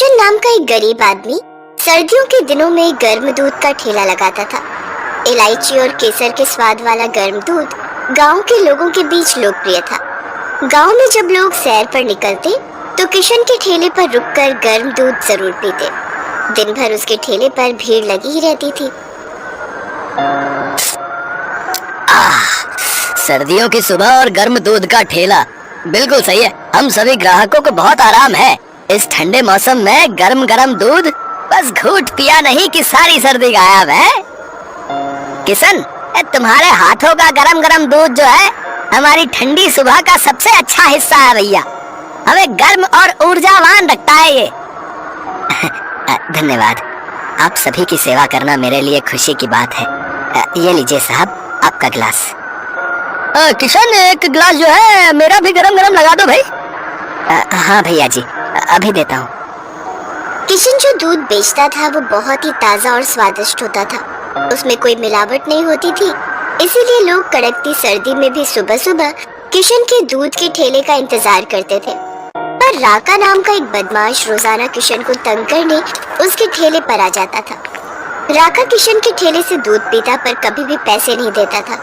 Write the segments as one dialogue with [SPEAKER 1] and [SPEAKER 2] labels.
[SPEAKER 1] किशन नाम का एक गरीब आदमी सर्दियों के दिनों में गर्म दूध का ठेला लगाता था। इलायची और केसर के स्वाद वाला गर्म दूध गांव के लोगों के बीच लोकप्रिय था। गांव में जब लोग सैर पर निकलते तो किशन के ठेले पर रुककर गर्म दूध जरूर पीते। दिन भर उसके ठेले पर भीड़ लगी ही रहती थी।
[SPEAKER 2] सर्दियों की सुबह और गर्म दूध का ठेला, बिल्कुल सही है। हम सभी ग्राहकों को बहुत आराम है। इस ठंडे मौसम में गरम गरम दूध, बस घूंट पिया नहीं कि सारी सर्दी गायब है। किशन, तुम्हारे हाथों का गरम गरम दूध जो है हमारी ठंडी सुबह का सबसे अच्छा हिस्सा है भैया। हमें गर्म और ऊर्जावान रखता है ये। धन्यवाद। आप सभी की सेवा करना मेरे लिए खुशी की बात है। ये लीजिए साहब आपका गिलास। किशन, एक गिलास जो है मेरा भी गरम गरम लगा दो भाई। हाँ भैया जी, अभी देता हूँ।
[SPEAKER 1] किशन जो दूध बेचता था वो बहुत ही ताज़ा और स्वादिष्ट होता था। उसमें कोई मिलावट नहीं होती थी, इसीलिए लोग कड़कती सर्दी में भी सुबह सुबह किशन के दूध के ठेले का इंतजार करते थे। पर राका नाम का एक बदमाश रोजाना किशन को तंग करने उसके ठेले पर आ जाता था। राका किशन के ठेले से दूध पीता पर कभी भी पैसे नहीं देता था।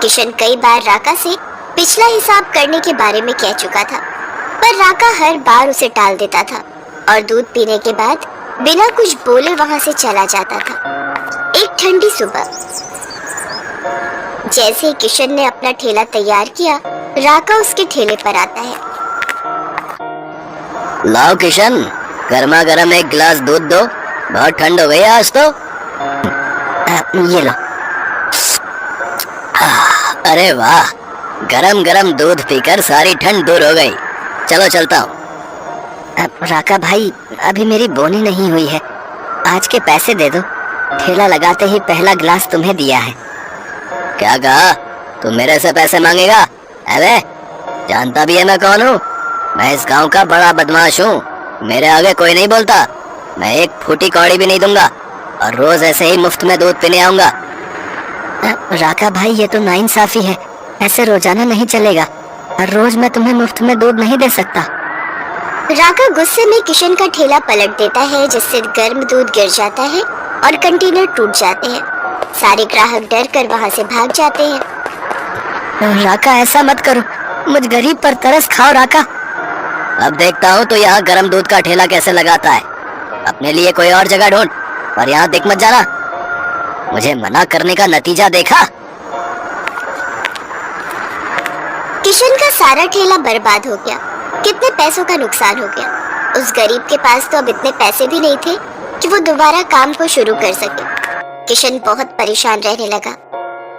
[SPEAKER 1] किशन कई बार राका से पिछला हिसाब करने के बारे में कह चुका था, पर राका हर बार उसे टाल देता था और दूध पीने के बाद बिना कुछ बोले वहां से चला जाता था। एक ठंडी सुबह जैसे ही किशन ने अपना ठेला तैयार किया, राका उसके ठेले पर आता है।
[SPEAKER 2] लाओ किशन, गर्मा गर्म एक गिलास दूध दो, बहुत ठंड हो गई आज तो। ये लो। अरे वाह, गरम गरम दूध पीकर सारी ठंड दूर हो गई। चलो चलता हूँ। राका भाई, अभी मेरी बोनी नहीं हुई है, आज के पैसे दे दो। ठेला लगाते ही पहला गिलास तुम्हें दिया है। क्या कहा? तुम मेरे से पैसे मांगेगा? अबे, जानता भी है मैं कौन हूँ। मैं इस गांव का बड़ा बदमाश हूँ। मेरे आगे कोई नहीं बोलता। मैं एक फूटी कौड़ी भी नहीं दूंगा और रोज ऐसे ही मुफ्त में दूध पीने आऊंगा। राका भाई, ये तो नाइंसाफी है। ऐसे रोजाना नहीं चलेगा और रोज मैं तुम्हें मुफ्त में दूध नहीं दे सकता।
[SPEAKER 1] राका गुस्से में किशन का ठेला पलट देता है, जिससे गर्म दूध गिर जाता है और कंटेनर टूट जाते हैं। सारे ग्राहक डर कर वहाँ से भाग जाते हैं।
[SPEAKER 2] राका, ऐसा मत करो, मुझ गरीब पर तरस खाओ राका। अब देखता हूँ तो यहाँ गरम दूध का ठेला कैसे लगाता है। अपने लिए कोई और जगह ढूंढ, पर यहाँ दिख मत जाना। मुझे मना करने का नतीजा देखा।
[SPEAKER 1] किशन का सारा ठेला बर्बाद हो गया। कितने पैसों का नुकसान हो गया। उस गरीब के पास तो अब इतने पैसे भी नहीं थे कि वो दोबारा काम को शुरू कर सके। किशन बहुत परेशान रहने लगा।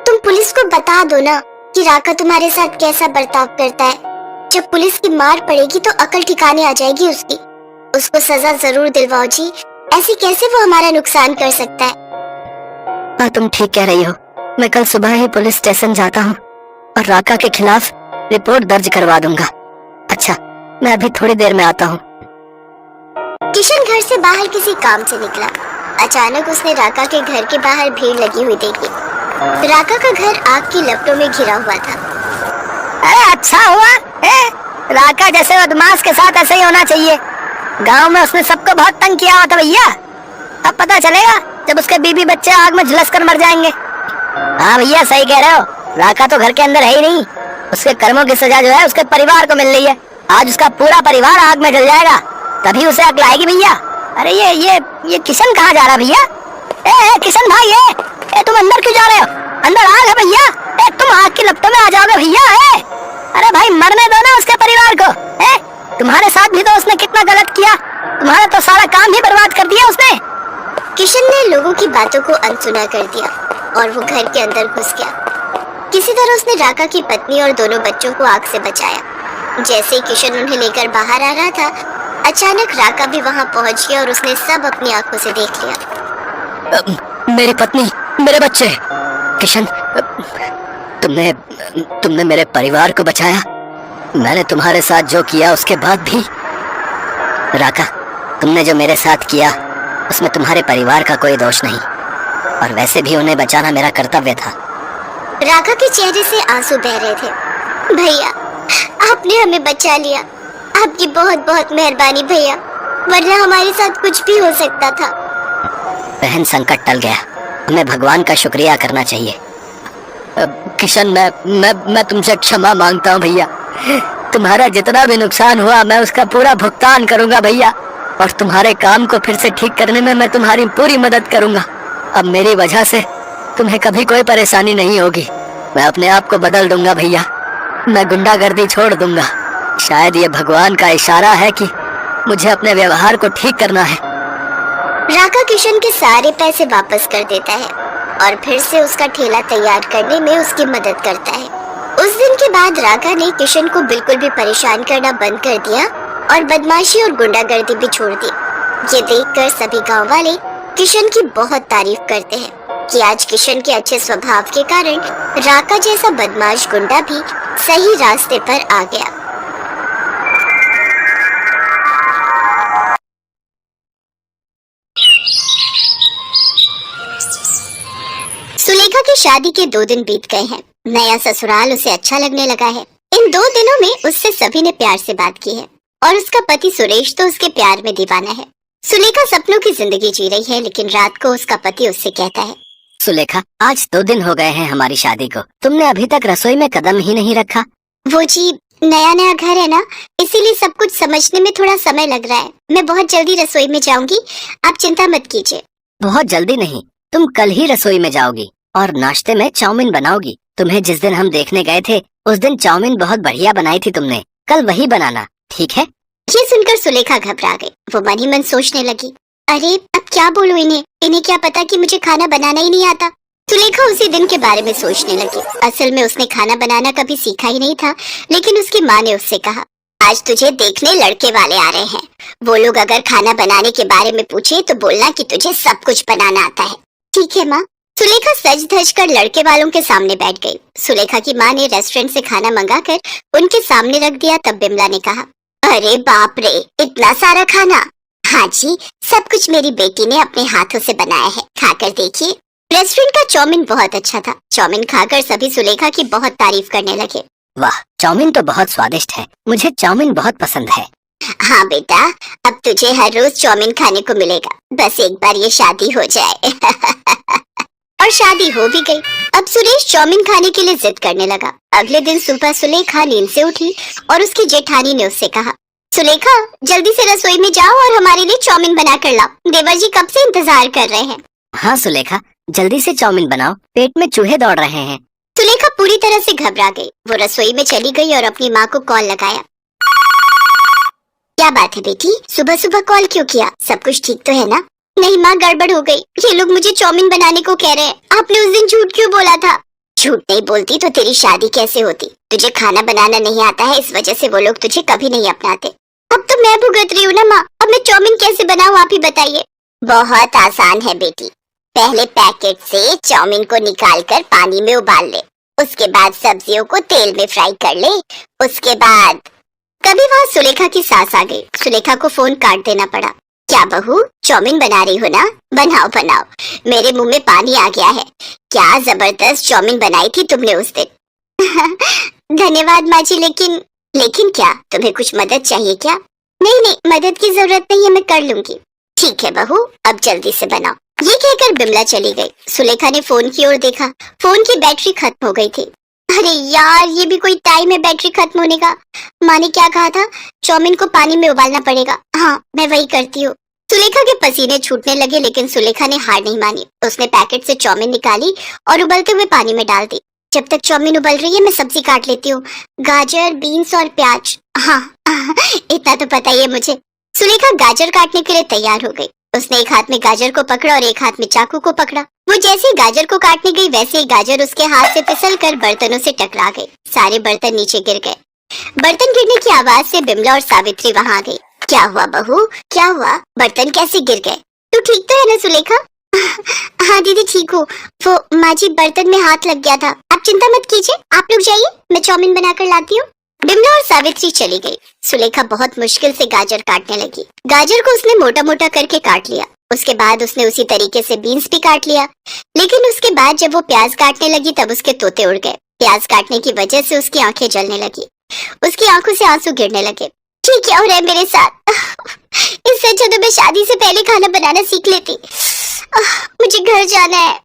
[SPEAKER 1] तुम पुलिस को बता दो ना कि राका तुम्हारे साथ कैसा बर्ताव करता है। जब पुलिस की मार पड़ेगी तो अकल ठिकाने आ जाएगी उसकी। उसको सजा जरूर दिलवाओ जी, ऐसे कैसे वो हमारा नुकसान कर सकता है।
[SPEAKER 2] हाँ, तुम ठीक कह रही हो। मैं कल सुबह ही पुलिस स्टेशन जाता हूँ और राका के खिलाफ रिपोर्ट दर्ज करवा दूंगा। अच्छा, मैं अभी थोड़ी देर में आता हूँ।
[SPEAKER 1] किशन घर से बाहर किसी काम से निकला। अचानक उसने राका के घर के बाहर भीड़ लगी हुई देखी। राका का घर आग की लपटों में घिरा हुआ था।
[SPEAKER 2] अरे अच्छा हुआ है, राका जैसे बदमाश के साथ ऐसे ही होना चाहिए। गांव में उसने सबको बहुत तंग किया हुआ था भैया। अब पता चलेगा जब उसके बीबी बच्चे आग में झुलस कर मर जाएंगे। हाँ भैया, सही कह रहे हो। राका तो घर के अंदर है ही नहीं। उसके कर्मों की सजा जो है उसके परिवार को मिल रही है। आज उसका पूरा परिवार आग में जल जाएगा, तभी उसे अकल आएगी भैया। अरे ये किशन कहाँ जा रहा भैया? ए किशन भाई, ए तुम अंदर क्यों जा रहे हो? अंदर आग है भैया। ए तुम आग की लपटों में आ जाओगे भैया। अरे भाई, मरने दो ना उसके परिवार को। तुम्हारे साथ भी तो उसने कितना गलत किया। तुम्हारा तो सारा काम ही बर्बाद कर दिया उसने।
[SPEAKER 1] किशन ने लोगों की बातों को अनसुना कर दिया और वो घर के अंदर घुस गया। किसी तरह उसने राका की पत्नी और दोनों बच्चों को आग से बचाया। जैसे ही किशन उन्हें लेकर बाहर आ रहा था, अचानक राका भी वहां पहुंच गया और उसने सब अपनी आंखों से देख लिया।
[SPEAKER 2] मेरी पत्नी, मेरे बच्चे। किशन, तुमने मेरे परिवार को बचाया। मैंने तुम्हारे साथ जो किया उसके बाद भी। राका, तुमने जो मेरे साथ किया उसमें तुम्हारे परिवार का कोई दोष नहीं, और वैसे भी उन्हें बचाना मेरा कर्तव्य था।
[SPEAKER 1] राका के चेहरे से आंसू बह रहे थे। भैया, आपने हमें बचा लिया। आपकी बहुत बहुत मेहरबानी भैया। वरना हमारे साथ कुछ भी हो सकता था।
[SPEAKER 2] बहन, संकट टल गया, हमें भगवान का शुक्रिया करना चाहिए। किशन, मैं तुमसे क्षमा मांगता हूँ भैया। तुम्हारा जितना भी नुकसान हुआ मैं उसका पूरा भुगतान करूंगा भैया, और तुम्हारे काम को फिर से ठीक करने में मैं तुम्हारी पूरी मदद करूंगा। अब मेरी वजह से तुम्हें कभी कोई परेशानी नहीं होगी। मैं अपने आप को बदल दूंगा भैया, मैं गुंडागर्दी छोड़ दूंगा। शायद ये भगवान का इशारा है कि मुझे अपने व्यवहार को ठीक करना है।
[SPEAKER 1] राका किशन के सारे पैसे वापस कर देता है और फिर से उसका ठेला तैयार करने में उसकी मदद करता है। उस दिन के बाद राका ने किशन को बिल्कुल भी परेशान करना बंद कर दिया और बदमाशी और गुंडागर्दी भी छोड़ दी। ये देखकर सभी गांव वाले किशन की बहुत तारीफ करते हैं कि आज किशन के अच्छे स्वभाव के कारण राका जैसा बदमाश गुंडा भी सही रास्ते पर आ गया। सुलेखा की शादी के 2 दिन बीत गए हैं। नया ससुराल उसे अच्छा लगने लगा है। इन 2 दिनों में उससे सभी ने प्यार से बात की है और उसका पति सुरेश तो उसके प्यार में दीवाना है। सुलेखा सपनों की जिंदगी जी रही है, लेकिन रात को उसका पति उससे कहता है,
[SPEAKER 2] सुलेखा, आज 2 दिन हो गए हैं हमारी शादी को, तुमने अभी तक रसोई में कदम ही नहीं रखा।
[SPEAKER 1] वो जी, नया नया घर है ना, इसीलिए सब कुछ समझने में थोड़ा समय लग रहा है। मैं बहुत जल्दी रसोई में जाऊंगी, आप चिंता मत कीजिए।
[SPEAKER 2] बहुत जल्दी नहीं, तुम कल ही रसोई में जाओगी और नाश्ते में चाउमीन बनाओगी। तुम्हें जिस दिन हम देखने गए थे उस दिन चाउमीन बहुत बढ़िया बनाई थी तुमने, कल वही बनाना, ठीक है?
[SPEAKER 1] ये सुनकर सुलेखा घबरा गई। वो मन ही मन सोचने लगी, अरे अब क्या बोलूं इन्हें क्या पता कि मुझे खाना बनाना ही नहीं आता। सुलेखा उसी दिन के बारे में सोचने लगी। असल में उसने खाना बनाना कभी सीखा ही नहीं था, लेकिन उसकी माँ ने उससे कहा, आज तुझे देखने लड़के वाले आ रहे हैं। वो लोग अगर खाना बनाने के बारे में पूछे तो बोलना कि तुझे सब कुछ बनाना आता है। ठीक है माँ। सुलेखा सज धज कर लड़के वालों के सामने बैठ गई। सुलेखा की माँ ने रेस्टोरेंट से खाना मंगाकर उनके सामने रख दिया। तब बिमला ने कहा, अरे बाप रे, इतना सारा खाना। हाँ जी, सब कुछ मेरी बेटी ने अपने हाथों से बनाया है, खाकर देखिए। रेस्टोरेंट का चाउमीन बहुत अच्छा था। चाउमीन खाकर सभी सुलेखा की बहुत तारीफ करने लगे।
[SPEAKER 2] वाह, चाउमीन तो बहुत स्वादिष्ट है, मुझे चाउमीन बहुत पसंद है।
[SPEAKER 1] हाँ बेटा, अब तुझे हर रोज चाउमीन खाने को मिलेगा, बस एक बार ये शादी हो जाए। और शादी हो भी गई। अब सुरेश चाउमीन खाने के लिए जिद करने लगा। अगले दिन सुबह सुलेखा नींद से उठी और उसकी जेठानी ने उससे कहा, सुलेखा जल्दी से रसोई में जाओ और हमारे लिए चाउमीन बना कर लाओ, देवर जी कब से इंतजार कर रहे हैं।
[SPEAKER 2] हाँ सुलेखा, जल्दी से चाउमीन बनाओ, पेट में चूहे दौड़ रहे हैं।
[SPEAKER 1] सुलेखा पूरी तरह से घबरा गई। वो रसोई में चली गई और अपनी माँ को कॉल लगाया। क्या बात है बेटी, सुबह सुबह कॉल क्यों किया? सब कुछ ठीक तो है ना? नहीं माँ, गड़बड़ हो गई। ये लोग मुझे चाउमीन बनाने को कह रहे हैं। आपने उस दिन झूठ क्यों बोला था? झूठ नहीं बोलती तो तेरी शादी कैसे होती? तुझे खाना बनाना नहीं आता है, इस वजह से वो लोग तुझे कभी नहीं अपनाते। अब तो मैं भुगत रही हूँ ना माँ, अब मैं चाउमीन कैसे बनाऊँ आप ही बताइए। बहुत आसान है बेटी, पहले पैकेट से चाउमीन को निकालकर पानी में उबाल ले, उसके बाद सब्जियों को तेल में फ्राई कर ले, उसके बाद। कभी वहाँ सुलेखा की सास आ गई। सुलेखा को फोन काट देना पड़ा। क्या बहू, चाउमीन बना रही हो ना? बनाओ बनाओ, मेरे मुंह में पानी आ गया है। क्या जबरदस्त चाउमीन बनाई थी तुमने उस दिन। धन्यवाद माँ जी, लेकिन क्या तुम्हें कुछ मदद चाहिए क्या? नहीं नहीं, मदद की जरूरत नहीं है, मैं कर लूंगी। ठीक है बहू, अब जल्दी से बनाओ। ये कहकर बिमला चली गई। सुलेखा ने फोन की ओर देखा, फोन की बैटरी खत्म हो गई थी। अरे यार, ये भी कोई टाइम है बैटरी खत्म होने का। माँ ने क्या कहा था? चाउमीन को पानी में उबालना पड़ेगा। हाँ, मैं वही करती हूँ। सुलेखा के पसीने छूटने लगे, लेकिन सुलेखा ने हार नहीं मानी। उसने पैकेट से चाउमीन निकाली और उबलते हुए पानी में डाल दी। जब तक चाउमीन उबल रही है मैं सब्जी काट लेती हूँ, गाजर, बीन्स और प्याज। हाँ, इतना तो पता ही है मुझे। सुलेखा गाजर काटने के लिए तैयार हो गई। उसने एक हाथ में गाजर को पकड़ा और एक हाथ में चाकू को पकड़ा। वो जैसे ही गाजर को काटने गई, वैसे ही गाजर उसके हाथ से फिसल कर बर्तनों से टकरा गई। सारे बर्तन नीचे गिर गए। बर्तन गिरने की आवाज से बिमला और सावित्री वहाँ आ गई। क्या हुआ बहू, क्या हुआ? बर्तन कैसे गिर गए? तू ठीक तो है ना सुलेखा? हाँ दीदी ठीक हूँ। वो माँ जी, बर्तन में हाथ लग गया था। आप चिंता मत कीजिए, आप लोग जाइए, मैं चाउमीन बनाकर लाती हूँ। बिमला और सावित्री चली गई। सुलेखा बहुत मुश्किल से गाजर काटने लगी। गाजर को उसने मोटा मोटा करके काट लिया। उसके बाद उसने उसी तरीके से बीन्स भी काट लिया। लेकिन उसके बाद जब वो प्याज काटने लगी तब उसके तोते उड़ गए। प्याज काटने की वजह से उसकी आंखें जलने लगी। उसकी आंखों से आंसू गिरने लगे। ठीक क्या हो रहा है मेरे साथ? इस इससे अच्छा तो मैं शादी से पहले खाना बनाना सीख लेती। मुझे घर जाना है।